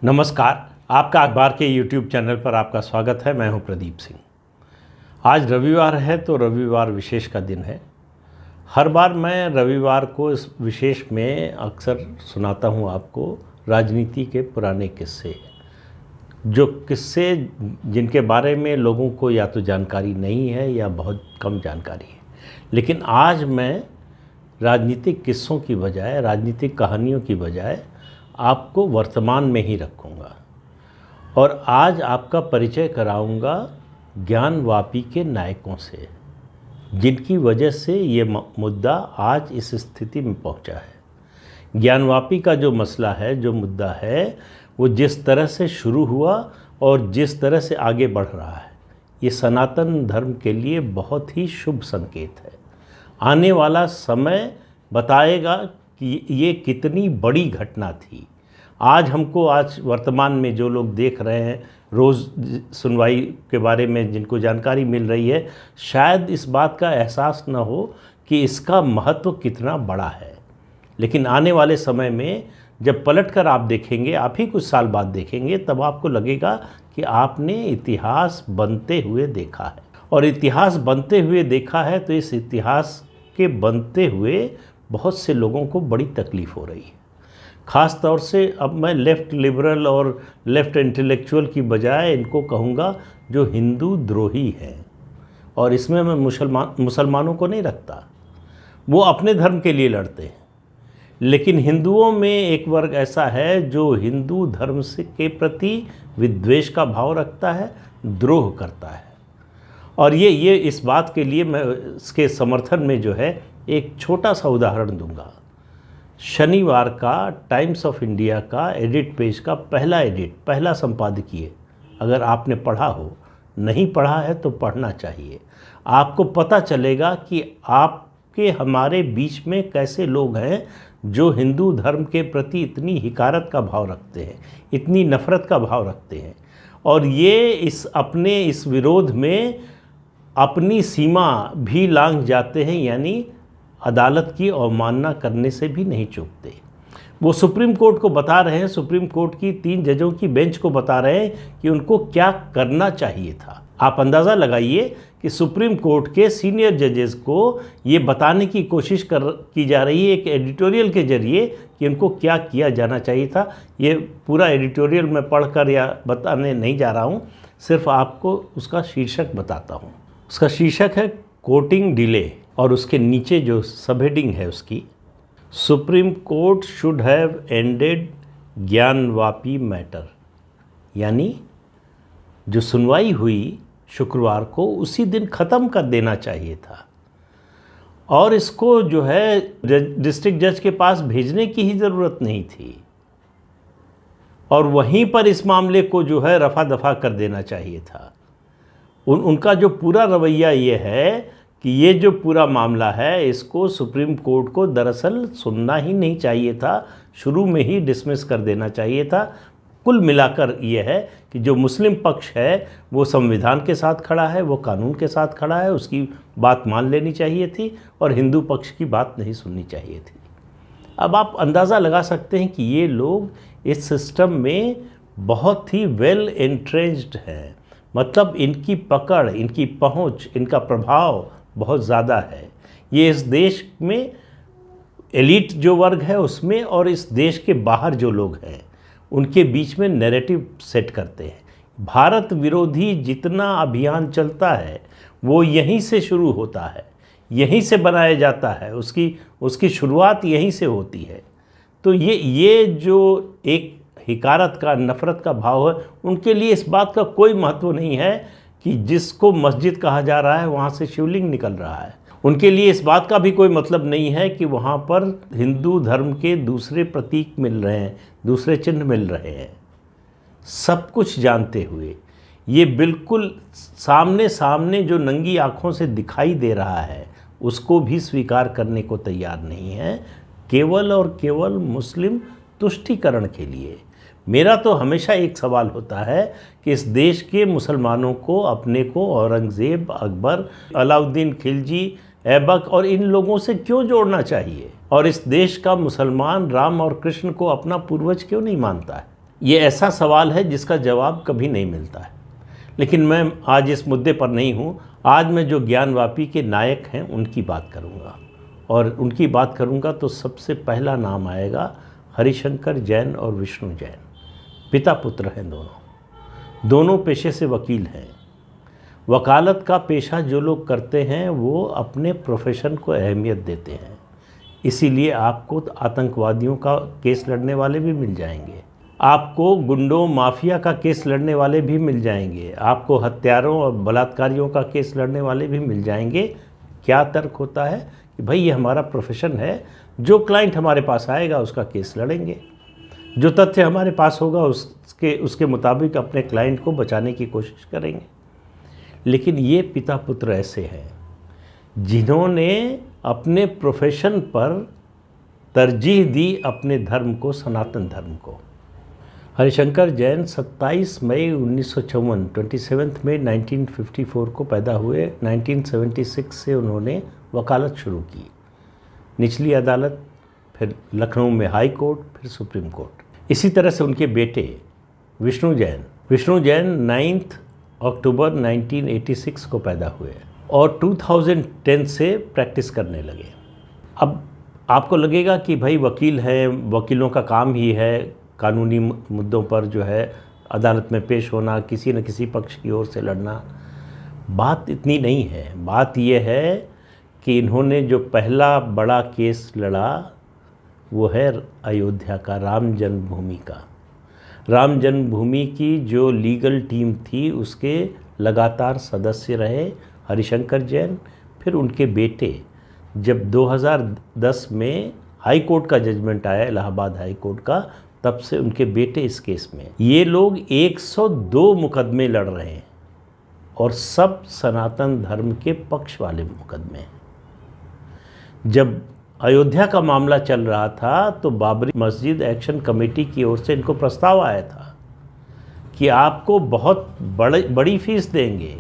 नमस्कार। आपका अखबार के YouTube चैनल पर आपका स्वागत है। मैं हूं प्रदीप सिंह। आज रविवार है तो रविवार विशेष का दिन है। हर बार मैं रविवार को इस विशेष में अक्सर सुनाता हूं आपको राजनीति के पुराने किस्से, जो किस्से जिनके बारे में लोगों को या तो जानकारी नहीं है या बहुत कम जानकारी है। लेकिन आज मैं राजनीतिक किस्सों की बजाय, राजनीतिक कहानियों की बजाय आपको वर्तमान में ही रखूँगा और आज आपका परिचय कराऊँगा ज्ञानवापी के नायकों से, जिनकी वजह से ये मुद्दा आज इस स्थिति में पहुंचा है। ज्ञानवापी का जो मसला है, जो मुद्दा है, वो जिस तरह से शुरू हुआ और जिस तरह से आगे बढ़ रहा है, ये सनातन धर्म के लिए बहुत ही शुभ संकेत है। आने वाला समय बताएगा कि ये कितनी बड़ी घटना थी। आज वर्तमान में जो लोग देख रहे हैं, रोज़ सुनवाई के बारे में जिनको जानकारी मिल रही है, शायद इस बात का एहसास न हो कि इसका महत्व कितना बड़ा है। लेकिन आने वाले समय में जब पलटकर आप देखेंगे, आप ही कुछ साल बाद देखेंगे, तब आपको लगेगा कि आपने इतिहास बनते हुए देखा है। और इतिहास बनते हुए देखा है तो इस इतिहास के बनते हुए बहुत से लोगों को बड़ी तकलीफ़ हो रही है। ख़ास तौर से अब मैं लेफ़्ट लिबरल और लेफ़्ट इंटेलेक्चुअल की बजाय इनको कहूँगा जो हिंदू द्रोही हैं। और इसमें मैं मुसलमानों को नहीं रखता, वो अपने धर्म के लिए लड़ते हैं। लेकिन हिंदुओं में एक वर्ग ऐसा है जो हिंदू धर्म से के प्रति विद्वेष का भाव रखता है, द्रोह करता है। और ये इस बात के लिए मैं इसके समर्थन में जो है एक छोटा सा उदाहरण दूंगा। शनिवार का टाइम्स ऑफ इंडिया का एडिट पेज का पहला संपादकीय, अगर आपने पढ़ा हो, नहीं पढ़ा है तो पढ़ना चाहिए। आपको पता चलेगा कि आपके हमारे बीच में कैसे लोग हैं जो हिंदू धर्म के प्रति इतनी हिकारत का भाव रखते हैं, इतनी नफ़रत का भाव रखते हैं, और ये इस विरोध में अपनी सीमा भी लांघ जाते हैं, यानी अदालत की अवमानना करने से भी नहीं चूकते। वो सुप्रीम कोर्ट को बता रहे हैं, सुप्रीम कोर्ट की 3 जजों की बेंच को बता रहे हैं कि उनको क्या करना चाहिए था। आप अंदाज़ा लगाइए कि सुप्रीम कोर्ट के सीनियर जजेस को ये बताने की कोशिश की जा रही है एक एडिटोरियल के जरिए कि उनको क्या किया जाना चाहिए था। ये पूरा एडिटोरियल मैं पढ़कर या बताने नहीं जा रहा हूँ, सिर्फ आपको उसका शीर्षक बताता हूँ। उसका शीर्षक है कोर्टिंग डिले, और उसके नीचे जो सब हेडिंग है उसकी, supreme court should have ended Gyanvapi matter, यानी जो सुनवाई हुई शुक्रवार को उसी दिन ख़त्म कर देना चाहिए था और इसको जो है डिस्ट्रिक्ट जज के पास भेजने की ही ज़रूरत नहीं थी और वहीं पर इस मामले को जो है रफा दफा कर देना चाहिए था। उनका जो पूरा रवैया ये है कि ये जो पूरा मामला है, इसको सुप्रीम कोर्ट को दरअसल सुनना ही नहीं चाहिए था, शुरू में ही डिसमिस कर देना चाहिए था। कुल मिलाकर ये है कि जो मुस्लिम पक्ष है वो संविधान के साथ खड़ा है, वो कानून के साथ खड़ा है, उसकी बात मान लेनी चाहिए थी और हिंदू पक्ष की बात नहीं सुननी चाहिए थी। अब आप अंदाज़ा लगा सकते हैं कि ये लोग इस सिस्टम में बहुत ही वेल एंट्रेंच्ड हैं, मतलब इनकी पकड़, इनकी पहुंच, इनका प्रभाव बहुत ज़्यादा है। ये इस देश में एलिट जो वर्ग है उसमें और इस देश के बाहर जो लोग हैं उनके बीच में नैरेटिव सेट करते हैं। भारत विरोधी जितना अभियान चलता है वो यहीं से शुरू होता है, यहीं से बनाया जाता है, उसकी शुरुआत यहीं से होती है। तो ये जो एक हिकारत का, नफ़रत का भाव है, उनके लिए इस बात का कोई महत्व नहीं है कि जिसको मस्जिद कहा जा रहा है वहाँ से शिवलिंग निकल रहा है। उनके लिए इस बात का भी कोई मतलब नहीं है कि वहाँ पर हिंदू धर्म के दूसरे प्रतीक मिल रहे हैं, दूसरे चिन्ह मिल रहे हैं। सब कुछ जानते हुए ये बिल्कुल सामने सामने जो नंगी आँखों से दिखाई दे रहा है उसको भी स्वीकार करने को तैयार नहीं है, केवल और केवल मुस्लिम तुष्टीकरण के लिए। मेरा तो हमेशा एक सवाल होता है कि इस देश के मुसलमानों को, अपने को औरंगज़ेब, अकबर, अलाउद्दीन खिलजी, ऐबक और इन लोगों से क्यों जोड़ना चाहिए, और इस देश का मुसलमान राम और कृष्ण को अपना पूर्वज क्यों नहीं मानता है। ये ऐसा सवाल है जिसका जवाब कभी नहीं मिलता है। लेकिन मैं आज इस मुद्दे पर नहीं हूँ। आज मैं जो ज्ञानवापी के नायक हैं उनकी बात करूँगा, और उनकी बात करूँगा तो सबसे पहला नाम आएगा हरिशंकर जैन और विष्णु जैन। पिता पुत्र हैं दोनों पेशे से वकील हैं। वकालत का पेशा जो लोग करते हैं वो अपने प्रोफेशन को अहमियत देते हैं, इसीलिए आपको आतंकवादियों का केस लड़ने वाले भी मिल जाएंगे, आपको गुंडों माफिया का केस लड़ने वाले भी मिल जाएंगे, आपको हत्यारों और बलात्कारियों का केस लड़ने वाले भी मिल जाएंगे। क्या तर्क होता है कि भाई ये हमारा प्रोफेशन है, जो क्लाइंट हमारे पास आएगा उसका केस लड़ेंगे, जो तथ्य हमारे पास होगा उसके मुताबिक अपने क्लाइंट को बचाने की कोशिश करेंगे। लेकिन ये पिता पुत्र ऐसे हैं जिन्होंने अपने प्रोफेशन पर तरजीह दी अपने धर्म को, सनातन धर्म को। हरिशंकर जैन 27 मई 1954 27 मई 1954 को पैदा हुए। 1976 से उन्होंने वकालत शुरू की, निचली अदालत, फिर लखनऊ में हाई कोर्ट, फिर सुप्रीम कोर्ट। इसी तरह से उनके बेटे विष्णु जैन 9 अक्टूबर 1986 को पैदा हुए और 2010 से प्रैक्टिस करने लगे। अब आपको लगेगा कि भाई वकील हैं, वकीलों का काम ही है कानूनी मुद्दों पर जो है अदालत में पेश होना, किसी न किसी पक्ष की ओर से लड़ना। बात इतनी नहीं है। बात यह है कि इन्होंने जो पहला बड़ा केस लड़ा वो है अयोध्या का, राम जन्मभूमि का। राम जन्मभूमि की जो लीगल टीम थी उसके लगातार सदस्य रहे हरिशंकर जैन। फिर उनके बेटे, जब 2010 में हाई कोर्ट का जजमेंट आया, इलाहाबाद हाई कोर्ट का, तब से उनके बेटे इस केस में। ये लोग 102 मुकदमे लड़ रहे हैं और सब सनातन धर्म के पक्ष वाले मुकदमे हैं। जब अयोध्या का मामला चल रहा था तो बाबरी मस्जिद एक्शन कमेटी की ओर से इनको प्रस्ताव आया था कि आपको बहुत बड़ी फीस देंगे,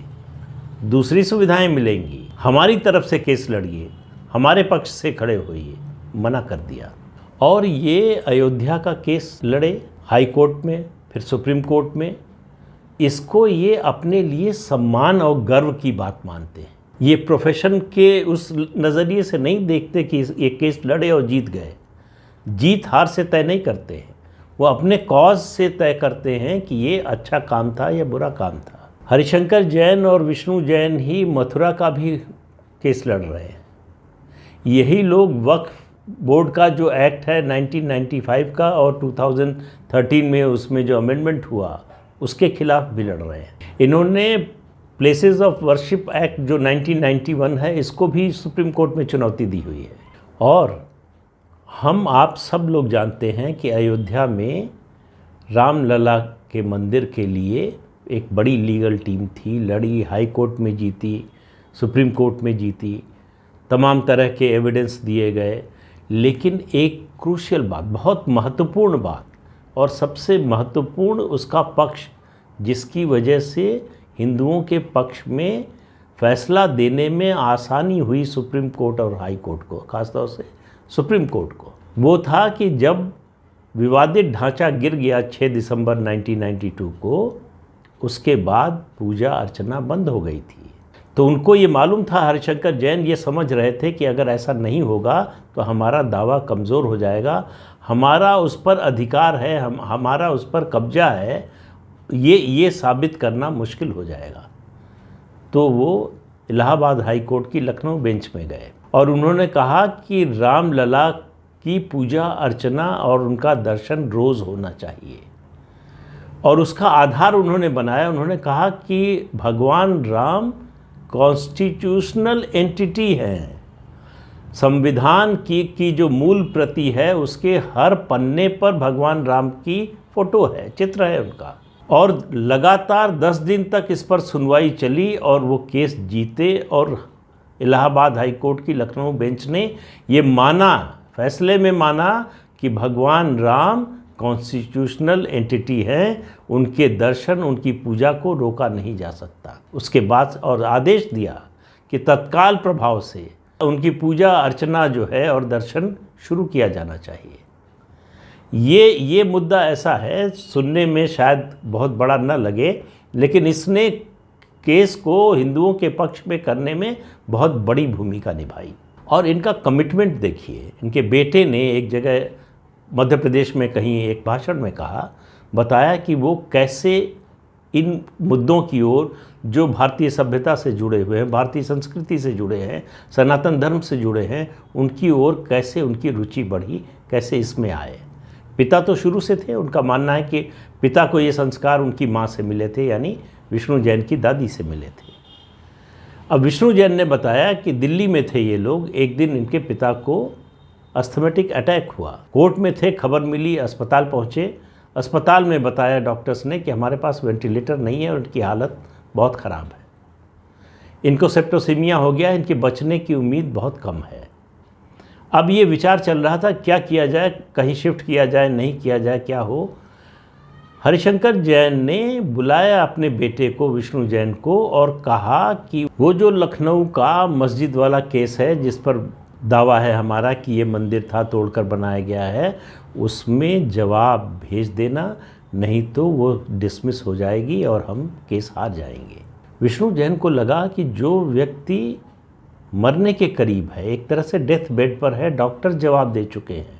दूसरी सुविधाएं मिलेंगी, हमारी तरफ से केस लड़िए, हमारे पक्ष से खड़े होइए। मना कर दिया और ये अयोध्या का केस लड़े हाई कोर्ट में, फिर सुप्रीम कोर्ट में। इसको ये अपने लिए सम्मान और गर्व की बात मानते हैं। ये प्रोफेशन के उस नज़रिए से नहीं देखते कि ये केस लड़े और जीत गए। जीत हार से तय नहीं करते हैं, वो अपने कॉज से तय करते हैं कि ये अच्छा काम था या बुरा काम था। हरिशंकर जैन और विष्णु जैन ही मथुरा का भी केस लड़ रहे हैं। यही लोग वक्फ बोर्ड का जो एक्ट है 1995 का और 2013 में उसमें जो अमेंडमेंट हुआ उसके खिलाफ भी लड़ रहे हैं। इन्होंने प्लेसेस ऑफ वर्शिप एक्ट जो 1991 है इसको भी सुप्रीम कोर्ट में चुनौती दी हुई है। और हम आप सब लोग जानते हैं कि अयोध्या में रामलला के मंदिर के लिए एक बड़ी लीगल टीम थी, लड़ी, हाई कोर्ट में जीती, सुप्रीम कोर्ट में जीती, तमाम तरह के एविडेंस दिए गए। लेकिन एक क्रूशियल बात, बहुत महत्वपूर्ण बात, और सबसे महत्वपूर्ण उसका पक्ष जिसकी वजह से हिंदुओं के पक्ष में फैसला देने में आसानी हुई सुप्रीम कोर्ट और हाई कोर्ट को, ख़ासतौर से सुप्रीम कोर्ट को, वो था कि जब विवादित ढांचा गिर गया 6 दिसंबर 1992 को, उसके बाद पूजा अर्चना बंद हो गई थी। तो उनको ये मालूम था, हरिशंकर जैन ये समझ रहे थे कि अगर ऐसा नहीं होगा तो हमारा दावा कमज़ोर हो जाएगा, हमारा उस पर अधिकार है, हमारा उस पर कब्जा है, ये साबित करना मुश्किल हो जाएगा। तो वो इलाहाबाद हाई कोर्ट की लखनऊ बेंच में गए और उन्होंने कहा कि रामलला की पूजा अर्चना और उनका दर्शन रोज़ होना चाहिए। और उसका आधार उन्होंने बनाया, उन्होंने कहा कि भगवान राम कॉन्स्टिट्यूशनल एंटिटी हैं, संविधान की जो मूल प्रति है उसके हर पन्ने पर भगवान राम की फ़ोटो है, चित्र है उनका। और लगातार 10 दिन तक इस पर सुनवाई चली और वो केस जीते और इलाहाबाद हाई कोर्ट की लखनऊ बेंच ने ये माना, फैसले में माना कि भगवान राम कॉन्स्टिट्यूशनल एंटिटी हैं, उनके दर्शन, उनकी पूजा को रोका नहीं जा सकता। उसके बाद और आदेश दिया कि तत्काल प्रभाव से उनकी पूजा अर्चना जो है और दर्शन शुरू किया जाना चाहिए। ये मुद्दा ऐसा है, सुनने में शायद बहुत बड़ा न लगे, लेकिन इसने केस को हिंदुओं के पक्ष में करने में बहुत बड़ी भूमिका निभाई। और इनका कमिटमेंट देखिए, इनके बेटे ने एक जगह मध्य प्रदेश में कहीं एक भाषण में बताया कि वो कैसे इन मुद्दों की ओर जो भारतीय सभ्यता से जुड़े हुए हैं, भारतीय संस्कृति से जुड़े हैं, सनातन धर्म से जुड़े हैं, उनकी ओर कैसे उनकी रुचि बढ़ी, कैसे इसमें आए। पिता तो शुरू से थे, उनका मानना है कि पिता को ये संस्कार उनकी माँ से मिले थे, यानी विष्णु जैन की दादी से मिले थे। अब विष्णु जैन ने बताया कि दिल्ली में थे ये लोग, एक दिन इनके पिता को अस्थमेटिक अटैक हुआ, कोर्ट में थे, खबर मिली, अस्पताल पहुँचे। अस्पताल में बताया डॉक्टर्स ने कि हमारे पास वेंटिलेटर नहीं है और उनकी हालत बहुत ख़राब है, इनको सेप्टोसीमिया हो गया, इनके बचने की उम्मीद बहुत कम है। अब ये विचार चल रहा था क्या किया जाए, कहीं शिफ्ट किया जाए, नहीं किया जाए, क्या हो। हरिशंकर जैन ने बुलाया अपने बेटे को, विष्णु जैन को, और कहा कि वो जो लखनऊ का मस्जिद वाला केस है जिस पर दावा है हमारा कि ये मंदिर था तोड़कर बनाया गया है, उसमें जवाब भेज देना, नहीं तो वो डिसमिस हो जाएगी और हम केस हार जाएंगे। विष्णु जैन को लगा कि जो व्यक्ति मरने के करीब है, एक तरह से डेथ बेड पर है, डॉक्टर जवाब दे चुके हैं,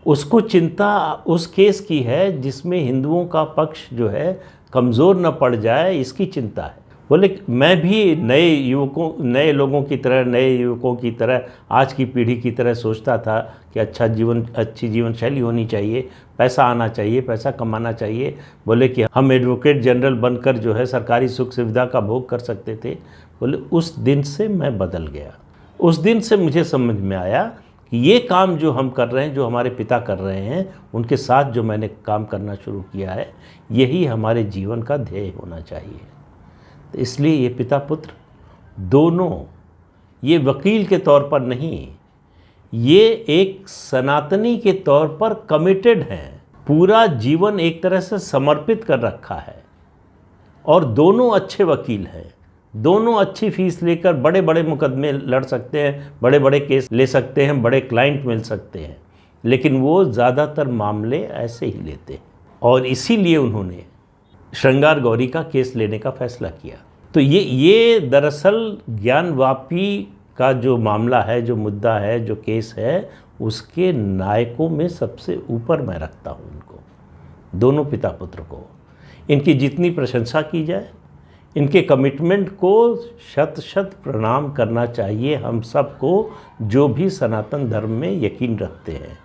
उसको चिंता उस केस की है जिसमें हिंदुओं का पक्ष जो है कमज़ोर न पड़ जाए, इसकी चिंता है। बोले मैं भी नए लोगों की तरह, नए युवकों की तरह, आज की पीढ़ी की तरह सोचता था कि अच्छी जीवन शैली होनी चाहिए, पैसा आना चाहिए, पैसा कमाना चाहिए। बोले कि हम एडवोकेट जनरल बनकर जो है सरकारी सुख सुविधा का भोग कर सकते थे। बोले उस दिन से मैं बदल गया, उस दिन से मुझे समझ में आया कि ये काम जो हम कर रहे हैं, जो हमारे पिता कर रहे हैं, उनके साथ जो मैंने काम करना शुरू किया है, यही हमारे जीवन का ध्येय होना चाहिए। तो इसलिए ये पिता पुत्र दोनों, ये वकील के तौर पर नहीं, ये एक सनातनी के तौर पर कमिटेड हैं, पूरा जीवन एक तरह से समर्पित कर रखा है। और दोनों अच्छे वकील हैं, दोनों अच्छी फीस लेकर बड़े बड़े मुकदमे लड़ सकते हैं, बड़े बड़े केस ले सकते हैं, बड़े क्लाइंट मिल सकते हैं, लेकिन वो ज़्यादातर मामले ऐसे ही लेते हैं। और इसीलिए उन्होंने श्रृंगार गौरी का केस लेने का फैसला किया। तो ये दरअसल ज्ञानवापी का जो मामला है, जो मुद्दा है, जो केस है, उसके नायकों में सबसे ऊपर मैं रखता हूँ इनको, दोनों पिता पुत्र को। इनकी जितनी प्रशंसा की जाए, इनके कमिटमेंट को शत शत प्रणाम करना चाहिए हम सबको, जो भी सनातन धर्म में यकीन रखते हैं,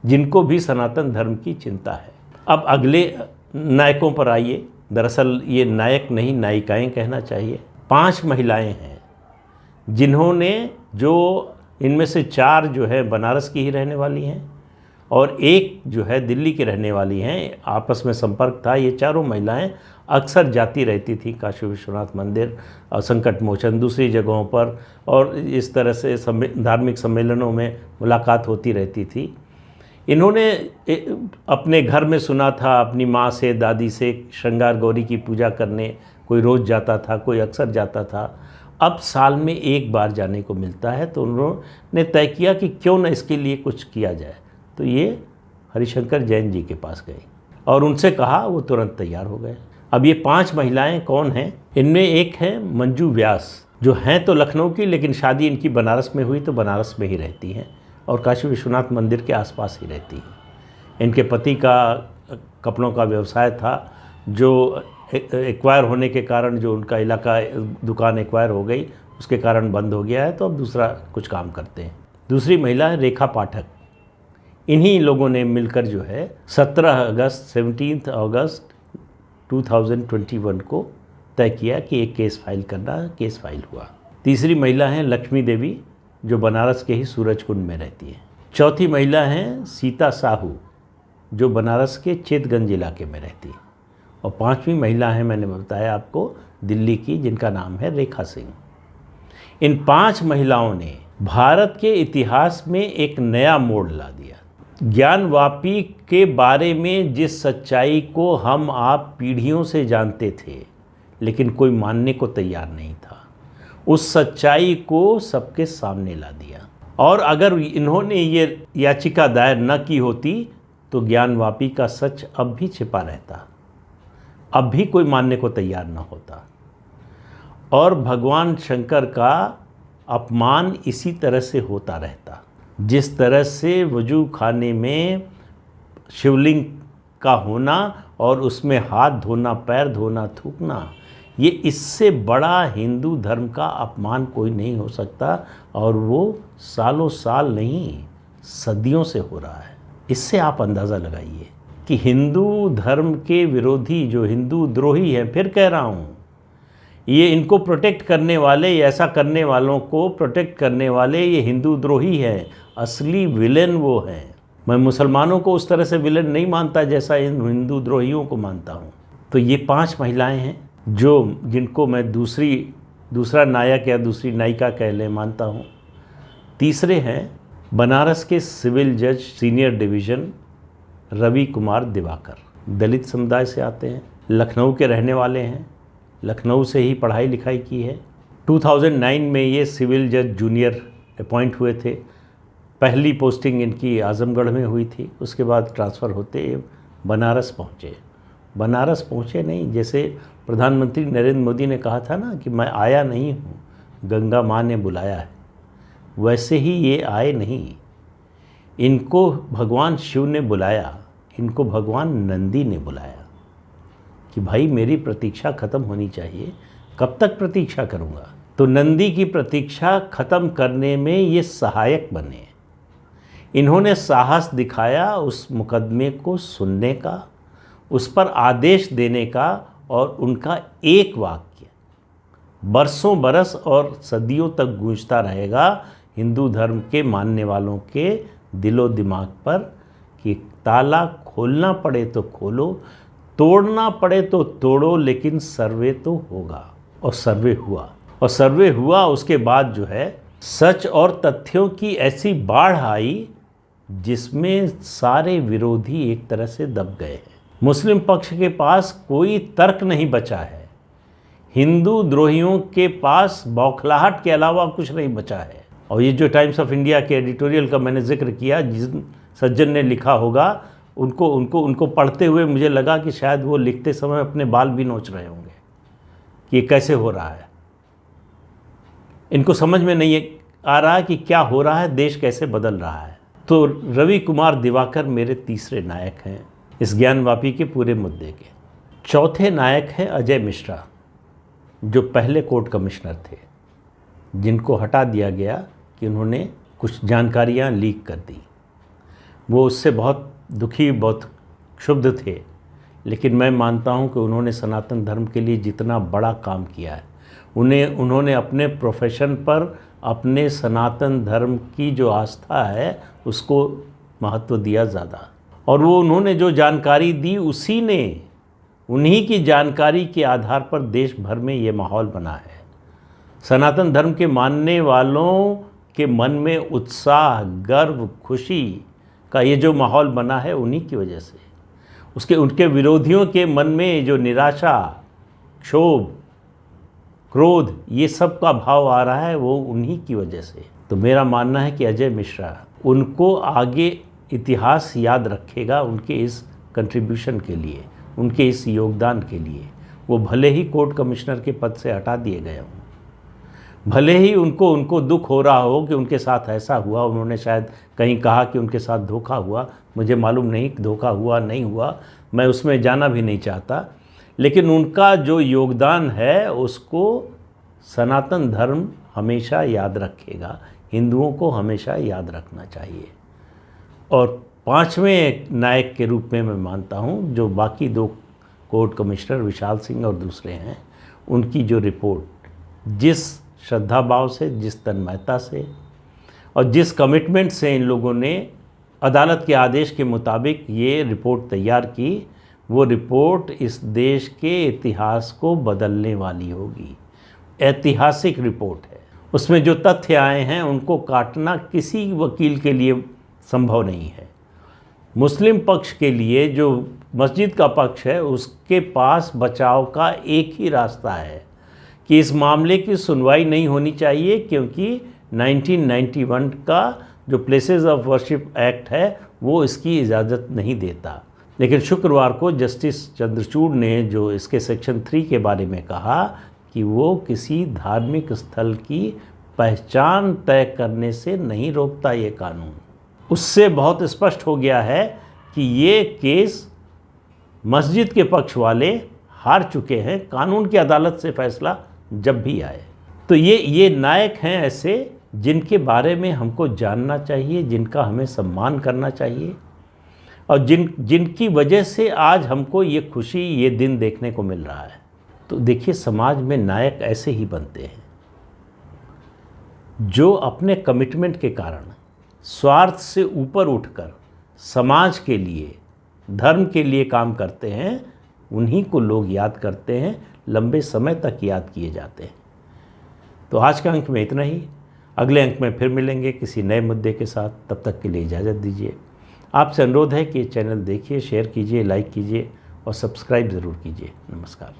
जिनको भी सनातन धर्म की चिंता है। अब अगले नायकों पर आइए। दरअसल ये नायक नहीं, नायिकाएं कहना चाहिए। 5 महिलाएं हैं जिन्होंने, जो इनमें से 4 जो है बनारस की ही रहने वाली हैं और 1 जो है दिल्ली की रहने वाली हैं, आपस में संपर्क था। ये चारों महिलाएं अक्सर जाती रहती थी काशी विश्वनाथ मंदिर और संकट मोचन, दूसरी जगहों पर, और इस तरह से धार्मिक सम्मेलनों में मुलाकात होती रहती थी। इन्होंने अपने घर में सुना था अपनी माँ से, दादी से, श्रृंगार गौरी की पूजा करने कोई रोज़ जाता था, कोई अक्सर जाता था। अब साल में 1 बार जाने को मिलता है, तो उन्होंने तय किया कि क्यों न इसके लिए कुछ किया जाए। तो ये हरिशंकर जैन जी के पास गए और उनसे कहा, वो तुरंत तैयार हो गए। अब ये 5 महिलाएं कौन हैं? इनमें एक है मंजू व्यास, जो हैं तो लखनऊ की, लेकिन शादी इनकी बनारस में हुई तो बनारस में ही रहती हैं और काशी विश्वनाथ मंदिर के आसपास ही रहती हैं। इनके पति का कपड़ों का व्यवसाय था, जो एक्वायर होने के कारण, जो उनका इलाका दुकान एक्वायर हो गई, उसके कारण बंद हो गया है, तो अब दूसरा कुछ काम करते हैं। दूसरी महिला है रेखा पाठक। इन्हीं लोगों ने मिलकर जो है 17 अगस्त 2021 को तय किया कि एक केस फाइल करना। केस फाइल हुआ। तीसरी महिला हैं लक्ष्मी देवी, जो बनारस के ही सूरजकुंड में रहती है। चौथी महिला हैं सीता साहू, जो बनारस के चेतगंज इलाके में रहती है। और 5वीं महिला हैं, मैंने बताया आपको, दिल्ली की, जिनका नाम है रेखा सिंह। इन 5 महिलाओं ने भारत के इतिहास में एक नया मोड़ ला दिया। ज्ञानवापी के बारे में जिस सच्चाई को हम आप पीढ़ियों से जानते थे, लेकिन कोई मानने को तैयार नहीं था, उस सच्चाई को सबके सामने ला दिया। और अगर इन्होंने ये याचिका दायर न की होती तो ज्ञानवापी का सच अब भी छिपा रहता, अब भी कोई मानने को तैयार न होता। और भगवान शंकर का अपमान इसी तरह से होता रहता। जिस तरह से वजू खाने में शिवलिंग का होना और उसमें हाथ धोना, पैर धोना, थूकना, ये इससे बड़ा हिंदू धर्म का अपमान कोई नहीं हो सकता। और वो सालों साल नहीं, सदियों से हो रहा है। इससे आप अंदाज़ा लगाइए कि हिंदू धर्म के विरोधी, जो हिंदू द्रोही हैं, फिर कह रहा हूँ, ये इनको प्रोटेक्ट करने वाले, ऐसा करने वालों को प्रोटेक्ट करने वाले ये हिंदू द्रोही हैं। असली विलेन वो हैं। मैं मुसलमानों को उस तरह से विलेन नहीं मानता जैसा इन हिंदू द्रोहियों को मानता हूँ। तो ये 5 महिलाएं हैं जिनको मैं दूसरा नायक या दूसरी नायिका कह ले मानता हूँ। तीसरे हैं बनारस के सिविल जज सीनियर डिवीज़न रवि कुमार दिवाकर, दलित समुदाय से आते हैं, लखनऊ के रहने वाले हैं, लखनऊ से ही पढ़ाई लिखाई की है। 2009 में ये सिविल जज जूनियर अपॉइंट हुए थे। पहली पोस्टिंग इनकी आजमगढ़ में हुई थी, उसके बाद ट्रांसफ़र होते बनारस पहुँचे। बनारस पहुँचे नहीं, जैसे प्रधानमंत्री नरेंद्र मोदी ने कहा था ना कि मैं आया नहीं हूँ, गंगा माँ ने बुलाया है, वैसे ही ये आए नहीं। इनको भगवान शिव ने बुलाया, इनको भगवान नंदी ने बुलाया कि भाई मेरी प्रतीक्षा ख़त्म होनी चाहिए, कब तक प्रतीक्षा करूँगा। तो नंदी की प्रतीक्षा ख़त्म करने में ये सहायक बने। इन्होंने साहस दिखाया उस मुकदमे को सुनने का, उस पर आदेश देने का, और उनका एक वाक्य बरसों बरस और सदियों तक गूंजता रहेगा हिंदू धर्म के मानने वालों के दिलो दिमाग पर कि ताला खोलना पड़े तो खोलो, तोड़ना पड़े तो तोड़ो, लेकिन सर्वे तो होगा। और सर्वे हुआ, और सर्वे हुआ उसके बाद जो है सच और तथ्यों की ऐसी बाढ़ आई जिसमें सारे विरोधी एक तरह से दब गए हैं। मुस्लिम पक्ष के पास कोई तर्क नहीं बचा है, हिंदू द्रोहियों के पास बौखलाहट के अलावा कुछ नहीं बचा है। और ये जो टाइम्स ऑफ इंडिया के एडिटोरियल का मैंने जिक्र किया, जिस सज्जन ने लिखा होगा, उनको पढ़ते हुए मुझे लगा कि शायद वो लिखते समय अपने बाल भी नोच रहे होंगे कि ये कैसे हो रहा है। इनको समझ में नहीं आ रहा कि क्या हो रहा है, देश कैसे बदल रहा है। तो रवि कुमार दिवाकर मेरे तीसरे नायक हैं इस ज्ञानवापी के पूरे मुद्दे के। चौथे नायक हैं अजय मिश्रा, जो पहले कोर्ट कमिश्नर थे, जिनको हटा दिया गया कि उन्होंने कुछ जानकारियां लीक कर दी। वो उससे बहुत दुखी, बहुत क्षुब्ध थे, लेकिन मैं मानता हूं कि उन्होंने सनातन धर्म के लिए जितना बड़ा काम किया है, उन्होंने अपने प्रोफेशन पर, अपने सनातन धर्म की जो आस्था है उसको महत्व दिया ज़्यादा। और वो उन्होंने जो जानकारी दी, उन्हीं की जानकारी के आधार पर देश भर में ये माहौल बना है। सनातन धर्म के मानने वालों के मन में उत्साह, गर्व, खुशी का ये जो माहौल बना है उन्हीं की वजह से। उनके विरोधियों के मन में जो निराशा, क्षोभ, क्रोध, ये सब का भाव आ रहा है, वो उन्हीं की वजह से। तो मेरा मानना है कि अजय मिश्रा, उनको आगे इतिहास याद रखेगा उनके इस कंट्रीब्यूशन के लिए, उनके इस योगदान के लिए। वो भले ही कोर्ट कमिश्नर के पद से हटा दिए गए हों, भले ही उनको दुख हो रहा हो कि उनके साथ ऐसा हुआ, उन्होंने शायद कहीं कहा कि उनके साथ धोखा हुआ, मुझे मालूम नहीं धोखा हुआ नहीं हुआ, मैं उसमें जाना भी नहीं चाहता, लेकिन उनका जो योगदान है उसको सनातन धर्म हमेशा याद रखेगा, हिंदुओं को हमेशा याद रखना चाहिए। और 5वें नायक के रूप में मैं मानता हूँ जो बाकी 2 कोर्ट कमिश्नर विशाल सिंह और दूसरे हैं, उनकी जो रिपोर्ट, जिस श्रद्धा भाव से, जिस तन्मयता से और जिस कमिटमेंट से इन लोगों ने अदालत के आदेश के मुताबिक ये रिपोर्ट तैयार की, वो रिपोर्ट इस देश के इतिहास को बदलने वाली होगी। ऐतिहासिक रिपोर्ट है। उसमें जो तथ्य आए हैं उनको काटना किसी वकील के लिए संभव नहीं है। मुस्लिम पक्ष के लिए, जो मस्जिद का पक्ष है, उसके पास बचाव का एक ही रास्ता है कि इस मामले की सुनवाई नहीं होनी चाहिए, क्योंकि 1991 का जो प्लेसेस ऑफ वर्शिप एक्ट है वो इसकी इजाज़त नहीं देता। लेकिन शुक्रवार को जस्टिस चंद्रचूड़ ने जो इसके सेक्शन 3 के बारे में कहा कि वो किसी धार्मिक स्थल की पहचान तय करने से नहीं रोकता ये कानून, उससे बहुत स्पष्ट हो गया है कि ये केस मस्जिद के पक्ष वाले हार चुके हैं। कानून की अदालत से फैसला जब भी आए तो ये नायक हैं ऐसे जिनके बारे में हमको जानना चाहिए, जिनका हमें सम्मान करना चाहिए और जिनकी वजह से आज हमको ये खुशी, ये दिन देखने को मिल रहा है। तो देखिए, समाज में नायक ऐसे ही बनते हैं जो अपने कमिटमेंट के कारण स्वार्थ से ऊपर उठकर समाज के लिए, धर्म के लिए काम करते हैं। उन्हीं को लोग याद करते हैं, लंबे समय तक याद किए जाते हैं। तो आज के अंक में इतना ही। अगले अंक में फिर मिलेंगे किसी नए मुद्दे के साथ। तब तक के लिए इजाज़त दीजिए। आपसे अनुरोध है कि ये चैनल देखिए, शेयर कीजिए, लाइक कीजिए और सब्सक्राइब ज़रूर कीजिए। नमस्कार।